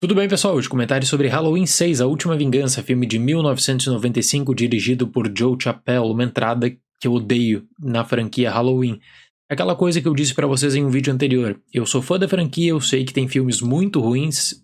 Tudo bem, pessoal? Hoje comentário sobre Halloween 6, A Última Vingança, filme de 1995 dirigido por Joe Chappelle, uma entrada que eu odeio na franquia Halloween. Aquela coisa que eu disse pra vocês em um vídeo anterior. Eu sou fã da franquia, eu sei que tem filmes muito ruins,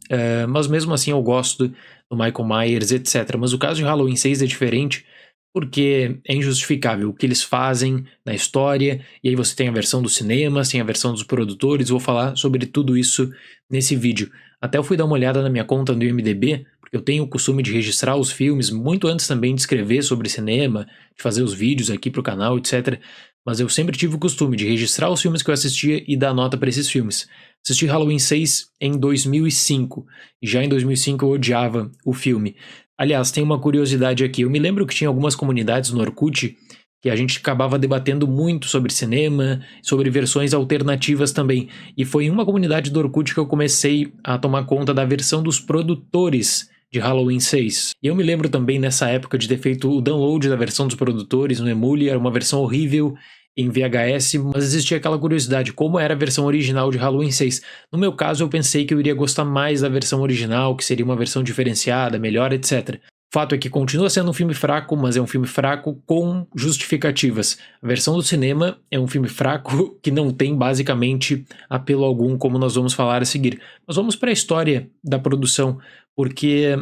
mas mesmo assim eu gosto do Michael Myers, etc. Mas o caso de Halloween 6 é diferente porque é injustificável o que eles fazem na história, e aí você tem a versão dos cinemas, tem a versão dos produtores, vou falar sobre tudo isso nesse vídeo. Até eu fui dar uma olhada na minha conta no IMDb, porque eu tenho o costume de registrar os filmes muito antes também de escrever sobre cinema, de fazer os vídeos aqui pro canal, etc. Mas eu sempre tive o costume de registrar os filmes que eu assistia e dar nota para esses filmes. Assisti Halloween 6 em 2005, e já em 2005 eu odiava o filme. Aliás, tem uma curiosidade aqui. Eu me lembro que tinha algumas comunidades no Orkut que a gente acabava debatendo muito sobre cinema, sobre versões alternativas também. E foi em uma comunidade do Orkut que eu comecei a tomar conta da versão dos produtores de Halloween 6. E eu me lembro também nessa época de ter feito o download da versão dos produtores no Emule, era uma versão horrível em VHS, mas existia aquela curiosidade, como era a versão original de Halloween 6. No meu caso, eu pensei que eu iria gostar mais da versão original, que seria uma versão diferenciada, melhor, etc. Fato é que continua sendo um filme fraco, mas é um filme fraco com justificativas. A versão do cinema é um filme fraco que não tem basicamente apelo algum, como nós vamos falar a seguir. Mas vamos para a história da produção, porque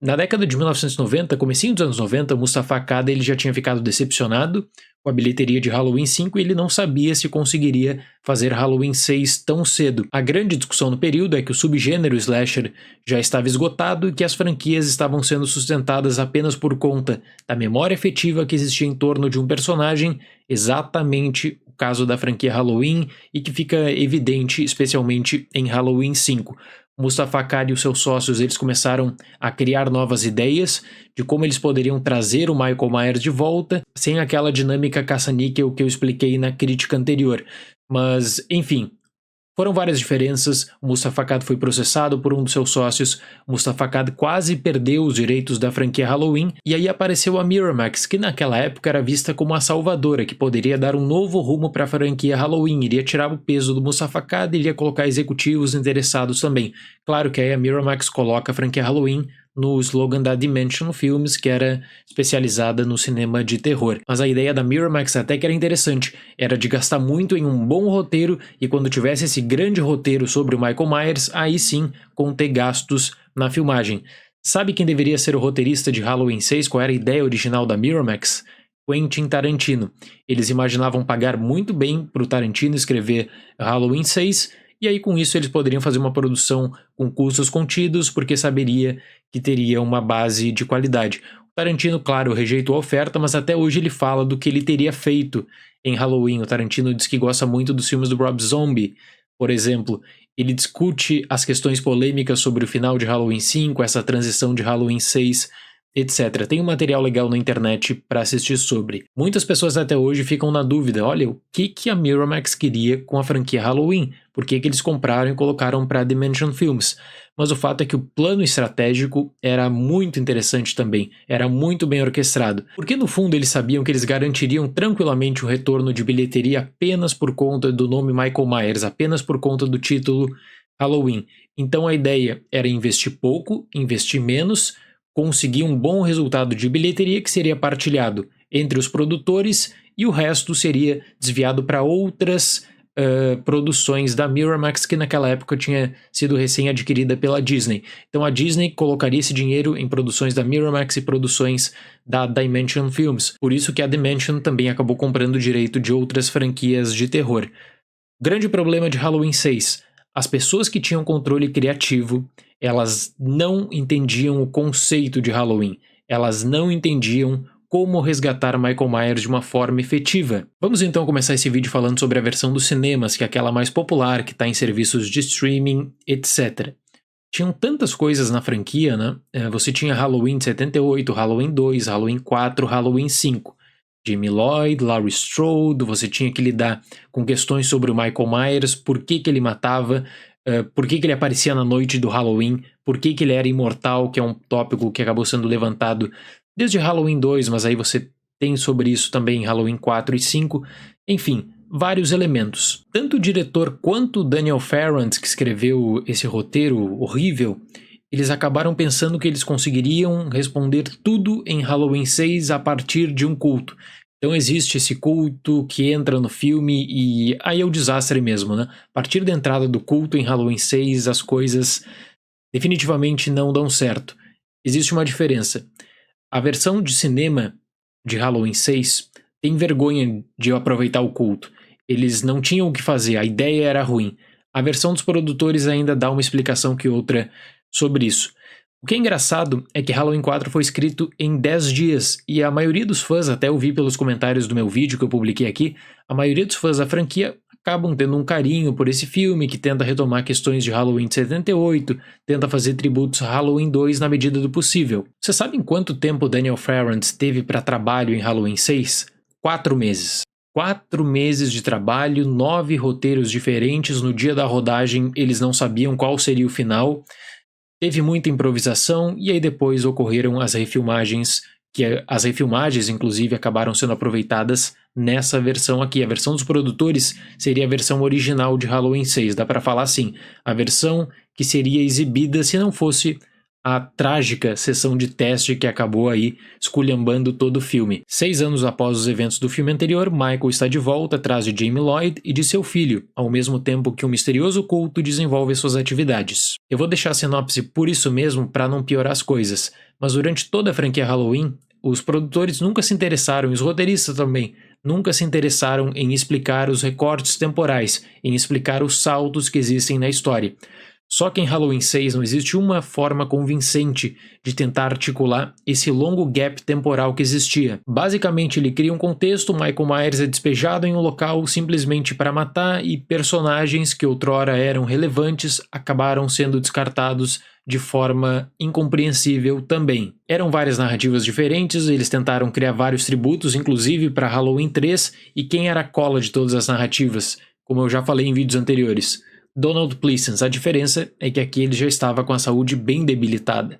na década de 1990, comecinho dos anos 90, Moustapha Akkad ele já tinha ficado decepcionado com a bilheteria de Halloween 5 e ele não sabia se conseguiria fazer Halloween 6 tão cedo. A grande discussão no período é que o subgênero slasher já estava esgotado e que as franquias estavam sendo sustentadas apenas por conta da memória afetiva que existia em torno de um personagem, exatamente o caso da franquia Halloween, e que fica evidente especialmente em Halloween 5. Moustapha Akkad e os seus sócios eles começaram a criar novas ideias de como eles poderiam trazer o Michael Myers de volta, sem aquela dinâmica caça-níquel que eu expliquei na crítica anterior. Mas, enfim, foram várias diferenças. O Moustapha Akkad foi processado por um dos seus sócios. O Moustapha Akkad quase perdeu os direitos da franquia Halloween. E aí apareceu a Miramax, que naquela época era vista como a salvadora, que poderia dar um novo rumo para a franquia Halloween. Iria tirar o peso do Moustapha Akkad e iria colocar executivos interessados também. Claro que aí a Miramax coloca a franquia Halloween no slogan da Dimension Films, que era especializada no cinema de terror. Mas a ideia da Miramax até que era interessante, era de gastar muito em um bom roteiro e quando tivesse esse grande roteiro sobre o Michael Myers, aí sim conter gastos na filmagem. Sabe quem deveria ser o roteirista de Halloween 6? Qual era a ideia original da Miramax? Quentin Tarantino. Eles imaginavam pagar muito bem para o Tarantino escrever Halloween 6, e aí com isso eles poderiam fazer uma produção com custos contidos, porque saberia que teria uma base de qualidade. O Tarantino, claro, rejeitou a oferta, mas até hoje ele fala do que ele teria feito em Halloween. O Tarantino diz que gosta muito dos filmes do Rob Zombie, por exemplo. Ele discute as questões polêmicas sobre o final de Halloween 5, essa transição de Halloween 6, etc. Tem um material legal na internet para assistir sobre. Muitas pessoas até hoje ficam na dúvida, olha, o que a Miramax queria com a franquia Halloween? Por que eles compraram e colocaram para a Dimension Films? Mas o fato é que o plano estratégico era muito interessante também, era muito bem orquestrado. Porque no fundo eles sabiam que eles garantiriam tranquilamente o retorno de bilheteria apenas por conta do nome Michael Myers, apenas por conta do título Halloween. Então a ideia era investir pouco, investir menos, conseguir um bom resultado de bilheteria que seria partilhado entre os produtores e o resto seria desviado para outras produções da Miramax, que naquela época tinha sido recém-adquirida pela Disney. Então a Disney colocaria esse dinheiro em produções da Miramax e produções da Dimension Films. Por isso que a Dimension também acabou comprando o direito de outras franquias de terror. Grande problema de Halloween 6. As pessoas que tinham controle criativo, elas não entendiam o conceito de Halloween. Elas não entendiam como resgatar Michael Myers de uma forma efetiva. Vamos então começar esse vídeo falando sobre a versão dos cinemas, que é aquela mais popular, que está em serviços de streaming, etc. Tinham tantas coisas na franquia, né? Você tinha Halloween de 78, Halloween 2, Halloween 4, Halloween 5. Jamie Lloyd, Laurie Strode, você tinha que lidar com questões sobre o Michael Myers, por que ele matava, por que ele aparecia na noite do Halloween, por que ele era imortal, que é um tópico que acabou sendo levantado desde Halloween 2, mas aí você tem sobre isso também em Halloween 4 e 5. Enfim, vários elementos. Tanto o diretor quanto o Daniel Farrant, que escreveu esse roteiro horrível, eles acabaram pensando que eles conseguiriam responder tudo em Halloween 6 a partir de um culto. Então existe esse culto que entra no filme e aí é o desastre mesmo, né? A partir da entrada do culto em Halloween 6, as coisas definitivamente não dão certo. Existe uma diferença. A versão de cinema de Halloween 6 tem vergonha de aproveitar o culto. Eles não tinham o que fazer, a ideia era ruim. A versão dos produtores ainda dá uma explicação que outra sobre isso. O que é engraçado é que Halloween 4 foi escrito em 10 dias, e a maioria dos fãs, até eu vi pelos comentários do meu vídeo que eu publiquei aqui, a maioria dos fãs da franquia acabam tendo um carinho por esse filme, que tenta retomar questões de Halloween de 78, tenta fazer tributos a Halloween 2 na medida do possível. Você sabe em quanto tempo Daniel Farrant teve para trabalho em Halloween 6? 4 meses. 4 meses de trabalho, 9 roteiros diferentes, no dia da rodagem eles não sabiam qual seria o final. Teve muita improvisação e aí depois ocorreram as refilmagens, que as refilmagens inclusive acabaram sendo aproveitadas nessa versão aqui. A versão dos produtores seria a versão original de Halloween 6, dá pra falar assim, a versão que seria exibida se não fosse a trágica sessão de teste que acabou aí esculhambando todo o filme. 6 anos após os eventos do filme anterior, Michael está de volta atrás de Jamie Lloyd e de seu filho, ao mesmo tempo que um misterioso culto desenvolve suas atividades. Eu vou deixar a sinopse por isso mesmo para não piorar as coisas, mas durante toda a franquia Halloween, os produtores nunca se interessaram, e os roteiristas também, nunca se interessaram em explicar os recortes temporais, em explicar os saltos que existem na história. Só que em Halloween 6 não existe uma forma convincente de tentar articular esse longo gap temporal que existia. Basicamente, ele cria um contexto, Michael Myers é despejado em um local simplesmente para matar e personagens que outrora eram relevantes acabaram sendo descartados de forma incompreensível também. Eram várias narrativas diferentes, eles tentaram criar vários tributos, inclusive para Halloween 3, e quem era a cola de todas as narrativas? Como eu já falei em vídeos anteriores. Donald Pleasence. A diferença é que aqui ele já estava com a saúde bem debilitada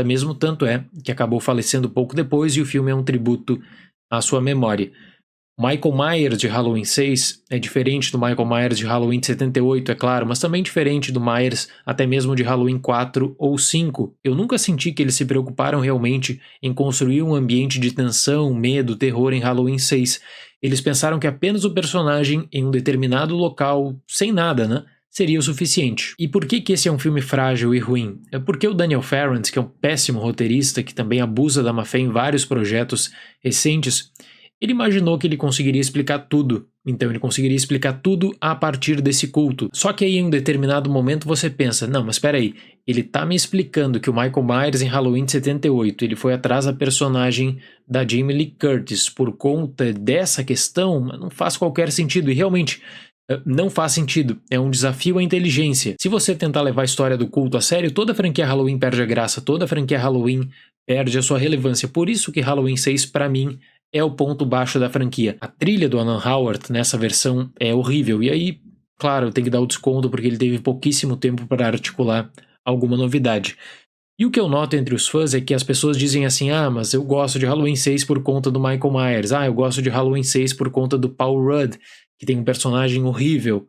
mesmo, tanto é que acabou falecendo pouco depois e o filme é um tributo à sua memória. Michael Myers de Halloween 6 é diferente do Michael Myers de Halloween de 78, é claro, mas também diferente do Myers até mesmo de Halloween 4 ou 5. Eu nunca senti que eles se preocuparam realmente em construir um ambiente de tensão, medo, terror em Halloween 6. Eles pensaram que apenas o personagem em um determinado local, sem nada, né, seria o suficiente. E por que esse é um filme frágil e ruim? É porque o Daniel Farrant, que é um péssimo roteirista, que também abusa da má fé em vários projetos recentes, ele imaginou que ele conseguiria explicar tudo. Então ele conseguiria explicar tudo a partir desse culto. Só que aí em um determinado momento você pensa, não, mas espera aí, ele tá me explicando que o Michael Myers em Halloween de 78, ele foi atrás da personagem da Jamie Lee Curtis por conta dessa questão, mas não faz qualquer sentido. E realmente, não faz sentido. É um desafio à inteligência. Se você tentar levar a história do culto a sério, toda a franquia Halloween perde a graça, toda a franquia Halloween perde a sua relevância. Por isso que Halloween 6, pra mim, é o ponto baixo da franquia. A trilha do Alan Howard nessa versão é horrível. E aí, claro, tem que dar o desconto porque ele teve pouquíssimo tempo para articular alguma novidade. E o que eu noto entre os fãs é que as pessoas dizem assim, ah, mas eu gosto de Halloween 6 por conta do Michael Myers. Ah, eu gosto de Halloween 6 por conta do Paul Rudd, que tem um personagem horrível,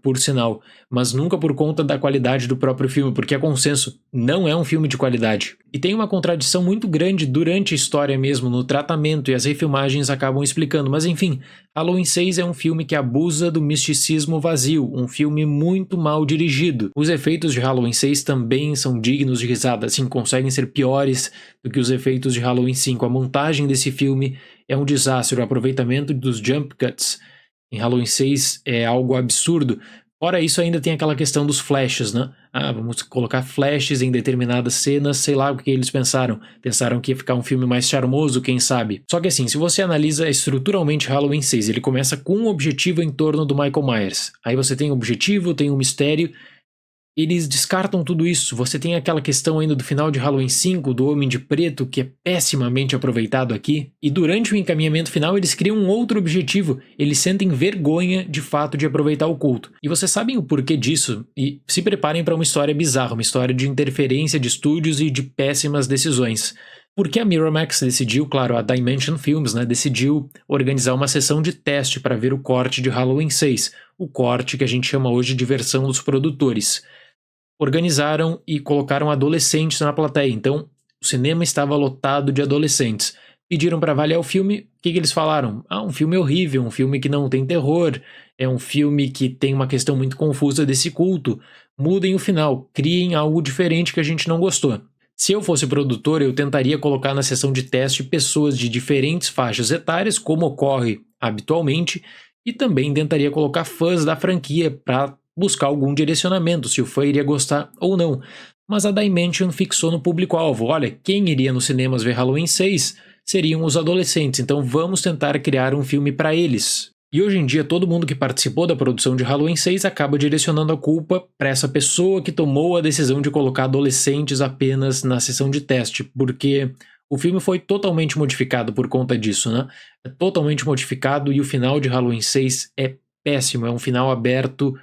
por sinal, mas nunca por conta da qualidade do próprio filme, porque é consenso, não é um filme de qualidade. E tem uma contradição muito grande durante a história mesmo, no tratamento, e as refilmagens acabam explicando, mas enfim, Halloween 6 é um filme que abusa do misticismo vazio, um filme muito mal dirigido. Os efeitos de Halloween 6 também são dignos de risada, assim, conseguem ser piores do que os efeitos de Halloween 5. A montagem desse filme é um desastre, o aproveitamento dos jump cuts em Halloween 6 é algo absurdo. Fora isso, ainda tem aquela questão dos flashes, né? Ah, vamos colocar flashes em determinadas cenas, sei lá o que eles pensaram. Pensaram que ia ficar um filme mais charmoso, quem sabe? Só que assim, se você analisa estruturalmente Halloween 6, ele começa com um objetivo em torno do Michael Myers. Aí você tem um objetivo, tem um mistério. Eles descartam tudo isso. Você tem aquela questão ainda do final de Halloween 5, do Homem de Preto, que é pessimamente aproveitado aqui. E durante o encaminhamento final, eles criam um outro objetivo. Eles sentem vergonha, de fato, de aproveitar o culto. E vocês sabem o porquê disso? E se preparem para uma história bizarra, uma história de interferência de estúdios e de péssimas decisões. Porque a Miramax decidiu, claro, a Dimension Films, né, decidiu organizar uma sessão de teste para ver o corte de Halloween 6, o corte que a gente chama hoje de versão dos produtores. Organizaram e colocaram adolescentes na plateia, então o cinema estava lotado de adolescentes. Pediram para avaliar o filme, o que eles falaram? Um filme horrível, um filme que não tem terror, é um filme que tem uma questão muito confusa desse culto. Mudem o final, criem algo diferente que a gente não gostou. Se eu fosse produtor, eu tentaria colocar na sessão de teste pessoas de diferentes faixas etárias, como ocorre habitualmente, e também tentaria colocar fãs da franquia para buscar algum direcionamento, se o fã iria gostar ou não. Mas a Dimension fixou no público-alvo. Olha, quem iria nos cinemas ver Halloween 6 seriam os adolescentes, então vamos tentar criar um filme para eles. E hoje em dia todo mundo que participou da produção de Halloween 6 acaba direcionando a culpa para essa pessoa que tomou a decisão de colocar adolescentes apenas na sessão de teste, porque o filme foi totalmente modificado por conta disso, né? É totalmente modificado e o final de Halloween 6 é péssimo, é um final aberto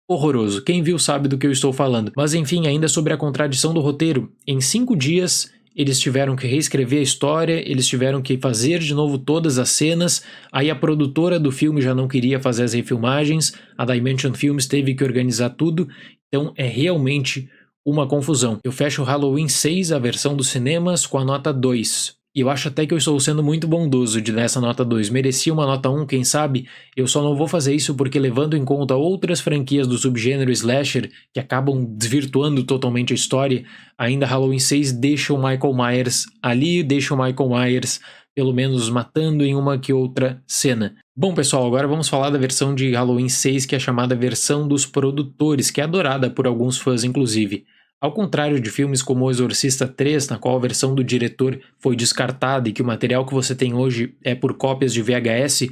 horroroso. Quem viu sabe do que eu estou falando. Mas enfim, ainda sobre a contradição do roteiro, em 5 dias eles tiveram que reescrever a história, eles tiveram que fazer de novo todas as cenas, aí a produtora do filme já não queria fazer as refilmagens, a Dimension Films teve que organizar tudo, então é realmente uma confusão. Eu fecho o Halloween 6, a versão dos cinemas, com a nota 2. E eu acho até que eu estou sendo muito bondoso de dar essa nota 2. Merecia uma nota 1, quem sabe? Eu só não vou fazer isso porque, levando em conta outras franquias do subgênero slasher que acabam desvirtuando totalmente a história, ainda Halloween 6 deixa o Michael Myers ali, deixa o Michael Myers pelo menos matando em uma que outra cena. Bom, pessoal, agora vamos falar da versão de Halloween 6, que é a chamada versão dos produtores, que é adorada por alguns fãs, inclusive. Ao contrário de filmes como O Exorcista 3, na qual a versão do diretor foi descartada e que o material que você tem hoje é por cópias de VHS,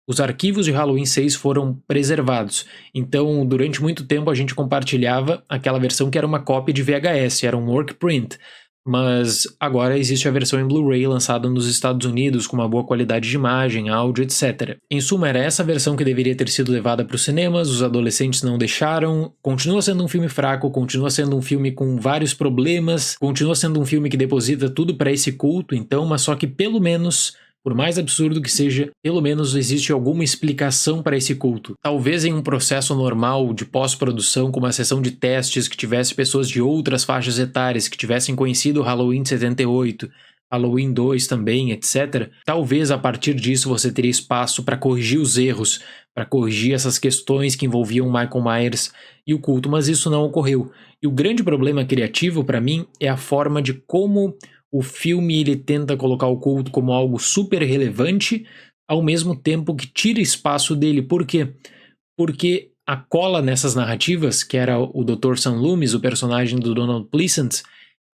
os arquivos de Halloween 6 foram preservados. Então, durante muito tempo a gente compartilhava aquela versão que era uma cópia de VHS, era um work print. Mas agora existe a versão em Blu-ray lançada nos Estados Unidos com uma boa qualidade de imagem, áudio, etc. Em suma, era essa versão que deveria ter sido levada para os cinemas, os adolescentes não deixaram, continua sendo um filme fraco, continua sendo um filme com vários problemas, continua sendo um filme que deposita tudo para esse culto, então, mas só que pelo menos, por mais absurdo que seja, pelo menos existe alguma explicação para esse culto. Talvez em um processo normal de pós-produção, com uma sessão de testes que tivesse pessoas de outras faixas etárias, que tivessem conhecido o Halloween de 78, Halloween 2 também, etc. Talvez a partir disso você teria espaço para corrigir os erros, para corrigir essas questões que envolviam Michael Myers e o culto, mas isso não ocorreu. E o grande problema criativo para mim é a forma de como o filme ele tenta colocar o culto como algo super relevante, ao mesmo tempo que tira espaço dele. Por quê? Porque a cola nessas narrativas, que era o Dr. Sam Loomis, o personagem do Donald Pleasence,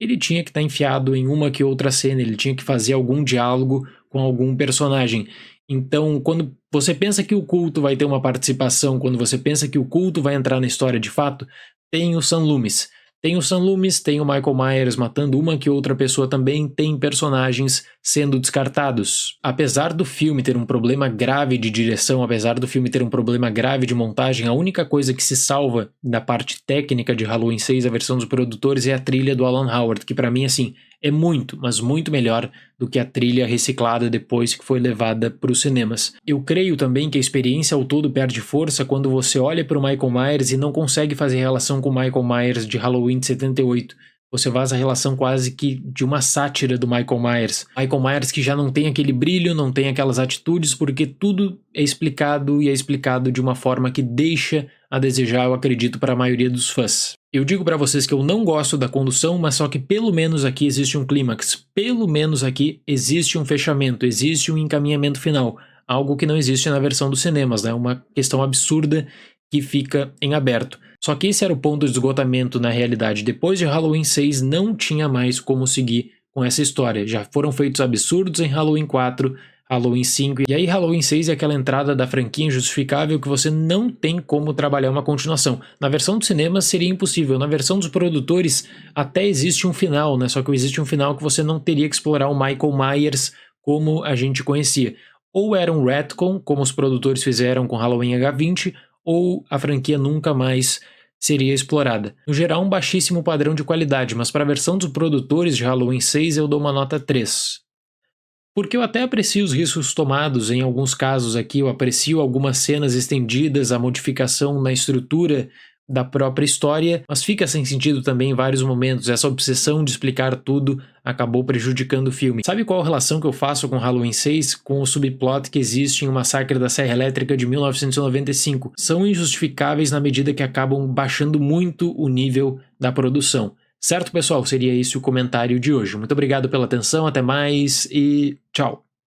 ele tinha que estar enfiado em uma que outra cena, ele tinha que fazer algum diálogo com algum personagem. Então, quando você pensa que o culto vai ter uma participação, quando você pensa que o culto vai entrar na história de fato, tem o Sam Loomis. Tem o Sam Loomis, tem o Michael Myers matando uma que outra pessoa também, tem personagens sendo descartados. Apesar do filme ter um problema grave de direção, apesar do filme ter um problema grave de montagem, a única coisa que se salva da parte técnica de Halloween 6, a versão dos produtores, é a trilha do Alan Howard, que pra mim, assim, é muito, mas muito melhor do que a trilha reciclada depois que foi levada para os cinemas. Eu creio também que a experiência ao todo perde força quando você olha para o Michael Myers e não consegue fazer relação com o Michael Myers de Halloween de 78. Você faz a relação quase que de uma sátira do Michael Myers. Michael Myers que já não tem aquele brilho, não tem aquelas atitudes, porque tudo é explicado e é explicado de uma forma que deixa a desejar, eu acredito, para a maioria dos fãs. Eu digo para vocês que eu não gosto da condução, mas só que pelo menos aqui existe um clímax, pelo menos aqui existe um fechamento, existe um encaminhamento final, algo que não existe na versão dos cinemas, né? Uma questão absurda que fica em aberto. Só que esse era o ponto de esgotamento na realidade. Depois de Halloween 6 não tinha mais como seguir com essa história. Já foram feitos absurdos em Halloween 4, Halloween 5, e aí Halloween 6 é aquela entrada da franquia injustificável que você não tem como trabalhar uma continuação. Na versão do cinema seria impossível, na versão dos produtores até existe um final, né? Só que existe um final que você não teria que explorar o Michael Myers como a gente conhecia. Ou era um retcon, como os produtores fizeram com Halloween H20, ou a franquia nunca mais seria explorada. No geral, um baixíssimo padrão de qualidade, mas para a versão dos produtores de Halloween 6 eu dou uma nota 3. Porque eu até aprecio os riscos tomados, em alguns casos aqui eu aprecio algumas cenas estendidas, a modificação na estrutura da própria história, mas fica sem sentido também em vários momentos. Essa obsessão de explicar tudo acabou prejudicando o filme. Sabe qual a relação que eu faço com Halloween 6? Com o subplot que existe em O Massacre da Serra Elétrica de 1995. São injustificáveis na medida que acabam baixando muito o nível da produção. Certo, pessoal? Seria esse o comentário de hoje. Muito obrigado pela atenção, até mais e tchau!